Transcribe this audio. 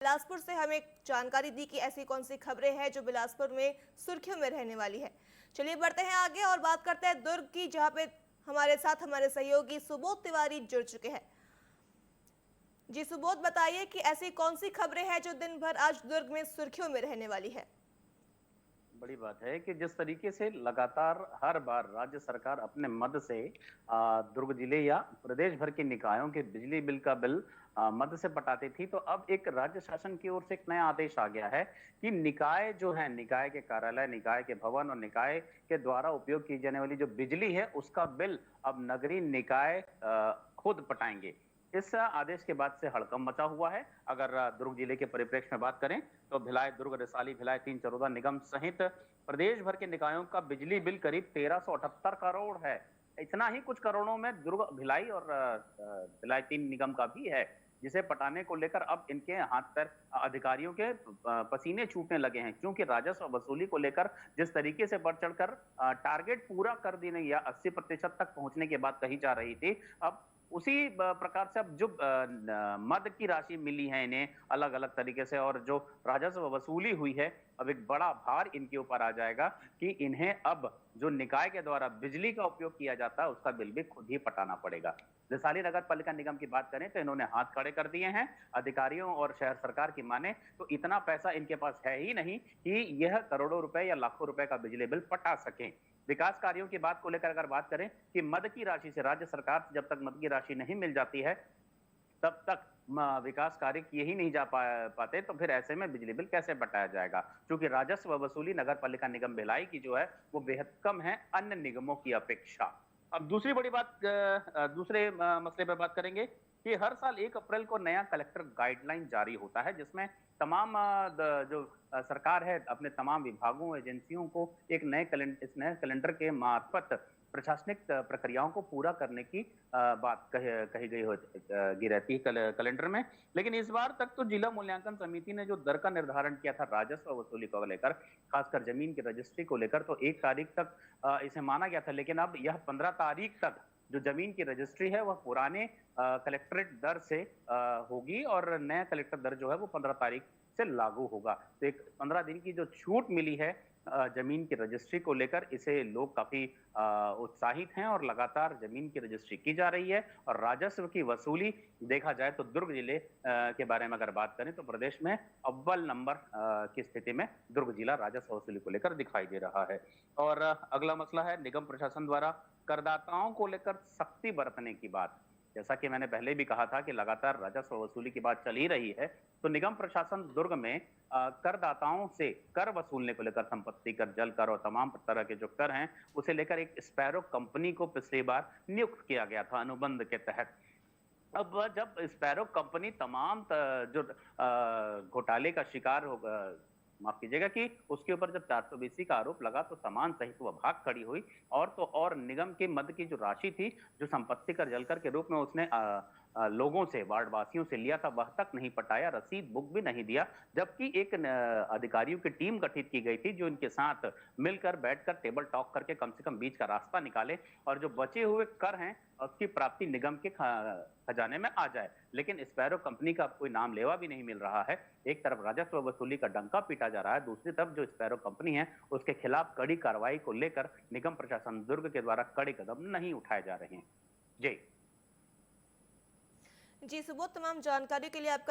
बिलासपुर से हमें जानकारी दी कि ऐसी कौन सी खबरें हैं जो बिलासपुर में सुर्खियों में रहने वाली है। चलिए बढ़ते हैं आगे और बात करते हैं दुर्ग की, जहां पे हमारे साथ हमारे सहयोगी सुबोध तिवारी जुड़ चुके हैं। जी सुबोध, बताइए कि ऐसी कौन सी खबरें हैं जो दिन भर आज दुर्ग में सुर्खियों में रहने वाली है। बड़ी बात है कि जिस तरीके से लगातार हर बार राज्य सरकार अपने मद से दुर्ग जिले या प्रदेश भर के निकायों के बिजली बिल का बिल मद से पटाती थी, तो अब एक राज्य शासन की ओर से एक नया आदेश आ गया है कि निकाय जो है, निकाय के कार्यालय, निकाय के भवन और निकाय के द्वारा उपयोग की जाने वाली जो बिजली है उसका बिल अब नगरीय निकाय खुद पटाएंगे। इस आदेश के बाद से हड़कंप मचा हुआ है। अगर दुर्ग जिले के परिप्रेक्ष्य में बात करें तो भिलाई, दुर्ग, रिसाली, भिलाई, 3 निगम सहित प्रदेश भर के निकायों का बिजली बिल करीब 1378 करोड़ है। इतना ही कुछ करोड़ों में दुर्ग, भिलाई और भिलाई 3 निगम का भी है, जिसे पटाने को लेकर अब इनके हाथ पैर, अधिकारियों के पसीने छूटने लगे हैं, क्योंकि राजस्व वसूली को लेकर जिस तरीके से बढ़ चढ़कर टारगेट पूरा कर देने या 80% तक पहुंचने की बात कही जा रही थी, अब उसी प्रकार से अब जो मद की राशि मिली है इन्हें अलग अलग तरीके से, और जो राजस्व वसूली हुई है, अब एक बड़ा भार इनके ऊपर आ जाएगा कि इन्हें अब जो निकाय के द्वारा बिजली का उपयोग किया जाता है उसका बिल भी खुद ही पटाना पड़ेगा। रिसाली नगर पालिका निगम की बात करें तो इन्होंने हाथ खड़े कर दिए हैं। अधिकारियों और शहर सरकार की माने तो इतना पैसा इनके पास है ही नहीं कि यह करोड़ों रुपए या लाखों रुपए का बिजली बिल पटा सकें। विकास कार्यों की बात को लेकर अगर बात करें कि मद की राशि से, राज्य सरकार से जब तक मद की राशि नहीं मिल जाती है तब तक विकास कार्य किए ही नहीं जा पाते, तो फिर ऐसे में बिजली बिल कैसे बटाया जाएगा, क्योंकि राजस्व वसूली नगर पालिका निगम भिलाई की जो है वो बेहद कम है अन्य निगमों की अपेक्षा। अब दूसरी बड़ी बात, दूसरे मसले पर बात करेंगे कि हर साल 1 अप्रैल को नया कलेक्टर गाइडलाइन जारी होता है, जिसमें तमाम जो सरकार है अपने तमाम विभागों, एजेंसियों को एक इस नए कैलेंडर के मार्फत प्रशासनिक प्रक्रियाओं को पूरा करने की बात कही गई रहती है कैलेंडर में। लेकिन इस बार तक तो जिला मूल्यांकन समिति ने जो दर का निर्धारण किया था राजस्व वसूली को लेकर, खासकर जमीन की रजिस्ट्री को लेकर, तो 1 तारीख तक इसे माना गया था, लेकिन अब यह 15 तारीख तक जो जमीन की रजिस्ट्री है वह पुराने कलेक्ट्रेट दर से होगी और नया कलेक्टर दर जो है वो 15 तारीख से लागू होगा। तो एक 15 दिन की जो छूट मिली है जमीन की रजिस्ट्री को लेकर, इसे लोग काफी उत्साहित हैं और लगातार जमीन की रजिस्ट्री की जा रही है। और राजस्व की वसूली देखा जाए तो दुर्ग जिले के बारे में अगर बात करें तो प्रदेश में अव्वल नंबर की स्थिति में दुर्ग जिला राजस्व वसूली को लेकर दिखाई दे रहा है। और अगला मसला है निगम प्रशासन द्वारा करदाताओं को लेकर सख्ती बरतने की बात। जैसा कि मैंने पहले भी कहा था कि लगातार राजस्व वसूली की बात चल ही रही है, तो निगम प्रशासन दुर्ग में करदाताओं से कर वसूलने को लेकर, संपत्ति कर, जल कर और तमाम तरह के जो कर हैं उसे लेकर एक स्पैरो कंपनी को पिछली बार नियुक्त किया गया था अनुबंध के तहत। अब जब स्पैरो कंपनी तमाम जो घोटाले का शिकार होगा, माफ कीजिएगा, कि उसके ऊपर जब 420 का आरोप लगा तो सामान सहित वह भाग खड़ी हुई, और तो और निगम के मद की जो राशि थी, जो संपत्ति कर, जलकर के रूप में उसने लोगों से, वार्ड वासियों से लिया था, वह तक नहीं पटाया, रसीद बुक भी नहीं दिया। जबकि एक अधिकारियों की टीम गठित की गई थी जो इनके साथ मिलकर बैठकर टेबल टॉक करके कम से कम बीच का रास्ता निकाले और जो बचे हुए कर हैं उसकी प्राप्ति निगम के खजाने में आ जाए। लेकिन स्पैरो कंपनी का कोई नाम लेवा भी नहीं मिल रहा है। एक तरफ राजस्व वसूली का डंका पीटा जा रहा है, दूसरी तरफ जो स्पैरो कंपनी है उसके खिलाफ कड़ी कार्रवाई को लेकर निगम प्रशासन दुर्ग के द्वारा कड़े कदम नहीं उठाए जा रहे हैं। जी जी सुबोध, तमाम जानकारी के लिए आपका